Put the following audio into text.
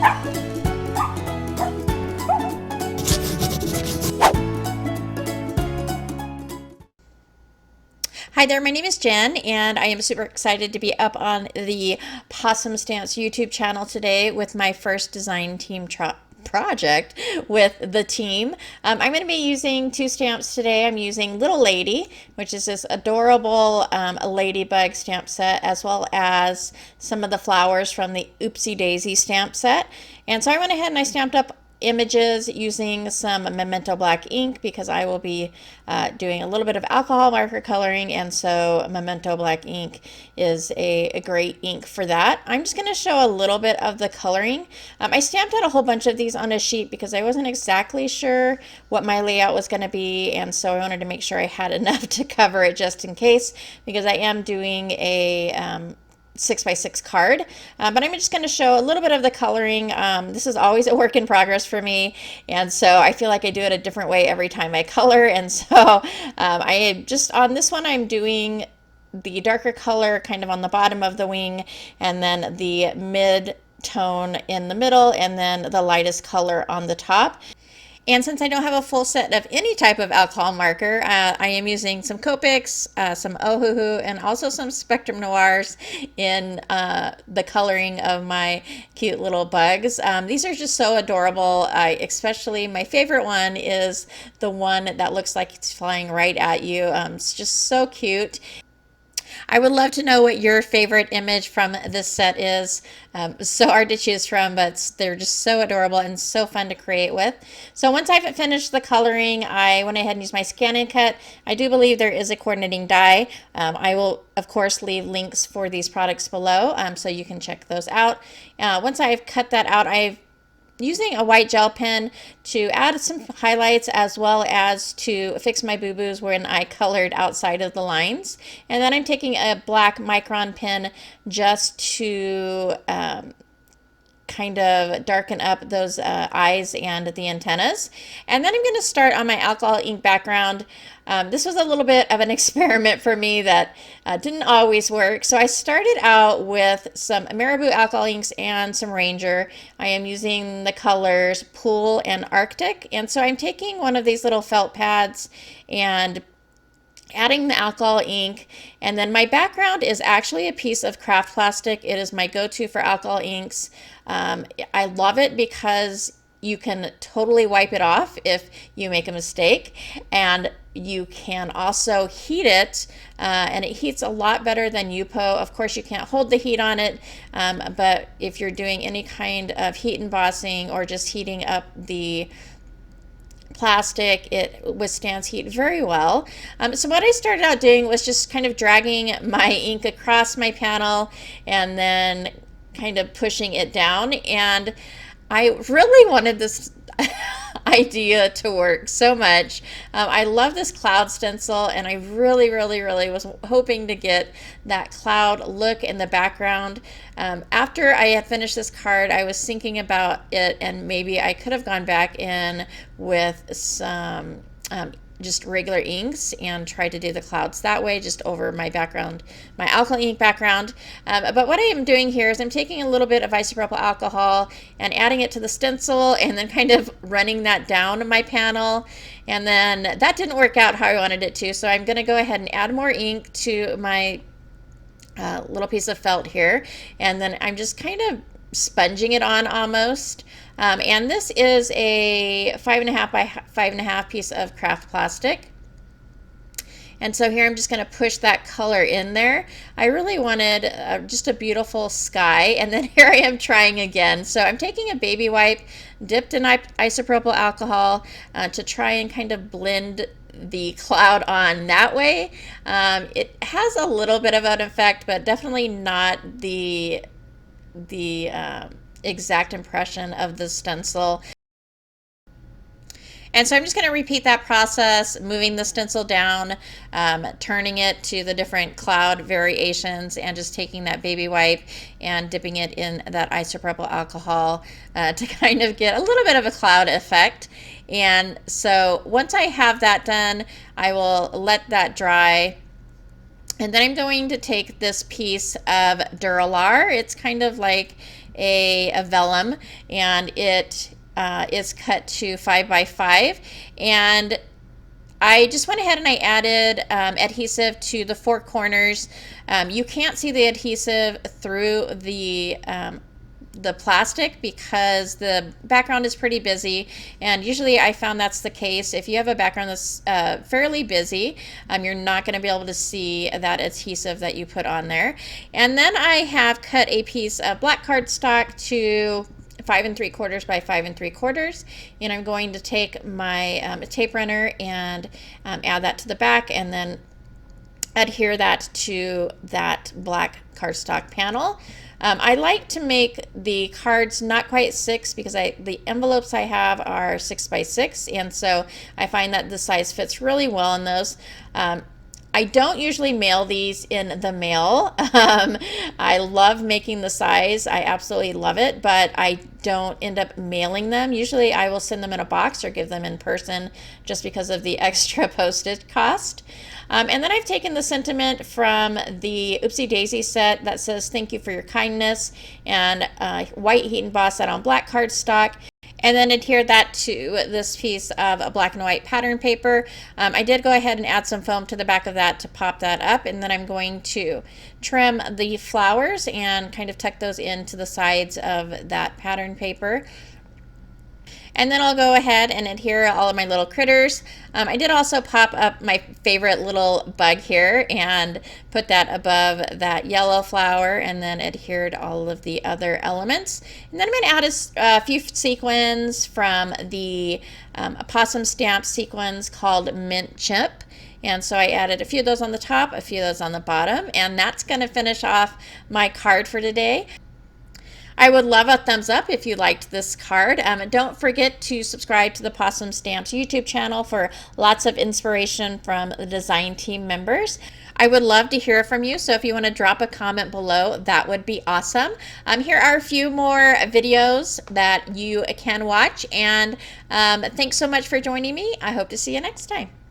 Hi there, my name is Jen, and I am super excited to be up on the Possum Stamps YouTube channel today with my first design team project with the team. I'm going to be using two stamps today. I'm using Little Lady, which is this adorable ladybug stamp set, as well as some of the flowers from the Oopsie Daisy stamp set. And so I went ahead and I stamped up images using some Memento black ink because I will be doing a little bit of alcohol marker coloring, and so Memento black ink is a great ink for that. I'm just going to show a little bit of the coloring. I stamped out a whole bunch of these on a sheet because I wasn't exactly sure what my layout was going to be, and so I wanted to make sure I had enough to cover it just in case, because I am doing a 6x6 card, but I'm just going to show a little bit of the coloring. This is always a work in progress for me, and so I feel like I do it a different way every time I color, and so I just, on this one, I'm doing the darker color kind of on the bottom of the wing, and then the mid tone in the middle, and then the lightest color on the top. And since I don't have a full set of any type of alcohol marker, I am using some Copics, some Ohuhu, and also some Spectrum Noirs in the coloring of my cute little bugs. These are just so adorable. Especially my favorite one is the one that looks like it's flying right at you. It's just so cute. I would love to know what your favorite image from this set is. So hard to choose from, but they're just so adorable and so fun to create with. So once I've finished the coloring, I went ahead and used my scan and cut. I do believe there is a coordinating die. I will, of course, leave links for these products below, so you can check those out. Once I've cut that out, I've using a white gel pen to add some highlights as well as to fix my boo-boos when I colored outside of the lines. And then I'm taking a black micron pen just to kind of darken up those eyes and the antennas. And then I'm going to start on my alcohol ink background. This was a little bit of an experiment for me that didn't always work. So I started out with some Marabou alcohol inks and some Ranger. I am using the colors Pool and Arctic. And so I'm taking one of these little felt pads and adding the alcohol ink, and then my background is actually a piece of craft plastic. It is my go-to for alcohol inks. I love it because you can totally wipe it off if you make a mistake, and you can also heat it, and it heats a lot better than Yupo. Of course, you can't hold the heat on it, but if you're doing any kind of heat embossing or just heating up the plastic, it withstands heat very well. So what I started out doing was just kind of dragging my ink across my panel and then kind of pushing it down, and I really wanted this idea to work so much. I love this cloud stencil, and I really was hoping to get that cloud look in the background. After I had finished this card, I was thinking about it, and maybe I could have gone back in with some just regular inks and tried to do the clouds that way, just over my background, my alcohol ink background. But what I am doing here is I'm taking a little bit of isopropyl alcohol and adding it to the stencil, and then kind of running that down my panel. And then that didn't work out how I wanted it to, so I'm going to go ahead and add more ink to my little piece of felt here, and then I'm just kind of sponging it on almost. And this is a 5.5 by 5.5 piece of craft plastic. And so here I'm just going to push that color in there. I really wanted just a beautiful sky, and then here I am trying again. So I'm taking a baby wipe dipped in isopropyl alcohol to try and kind of blend the cloud on that way. It has a little bit of an effect, but definitely not the exact impression of the stencil. And so I'm just going to repeat that process, moving the stencil down, turning it to the different cloud variations, and just taking that baby wipe and dipping it in that isopropyl alcohol to kind of get a little bit of a cloud effect. And so once I have that done, I will let that dry. And then I'm going to take this piece of Duralar. It's kind of like a vellum, and it is cut to 5 by 5, and I just went ahead and I added adhesive to the four corners. You can't see the adhesive through the plastic because the background is pretty busy, and usually I found that's the case. If you have a background that's fairly busy, you're not going to be able to see that adhesive that you put on there. And then I have cut a piece of black cardstock to 5 3/4 by 5 3/4, and I'm going to take my tape runner and add that to the back, and then adhere that to that black cardstock panel. I like to make the cards not quite 6 because the envelopes I have are 6 by 6, and so I find that the size fits really well in those. I don't usually mail these in the mail. I love making the size. I absolutely love it, but I don't end up mailing them. Usually I will send them in a box or give them in person just because of the extra postage cost. And then I've taken the sentiment from the Oopsie Daisy set that says, "Thank you for your kindness," and white heat emboss that on black cardstock, and then adhere that to this piece of a black and white pattern paper. I did go ahead and add some foam to the back of that to pop that up, and then I'm going to trim the flowers and kind of tuck those into the sides of that pattern paper. And then I'll go ahead and adhere all of my little critters. I did also pop up my favorite little bug here and put that above that yellow flower, and then adhered all of the other elements. And then I'm going to add a few sequins from the possum stamp sequins called Mint Chip. And so I added a few of those on the top, a few of those on the bottom, and that's going to finish off my card for today. I would love a thumbs up if you liked this card. Don't forget to subscribe to the Possum Stamps YouTube channel for lots of inspiration from the design team members. I would love to hear from you, so if you want to drop a comment below, that would be awesome. Here are a few more videos that you can watch, and thanks so much for joining me. I hope to see you next time.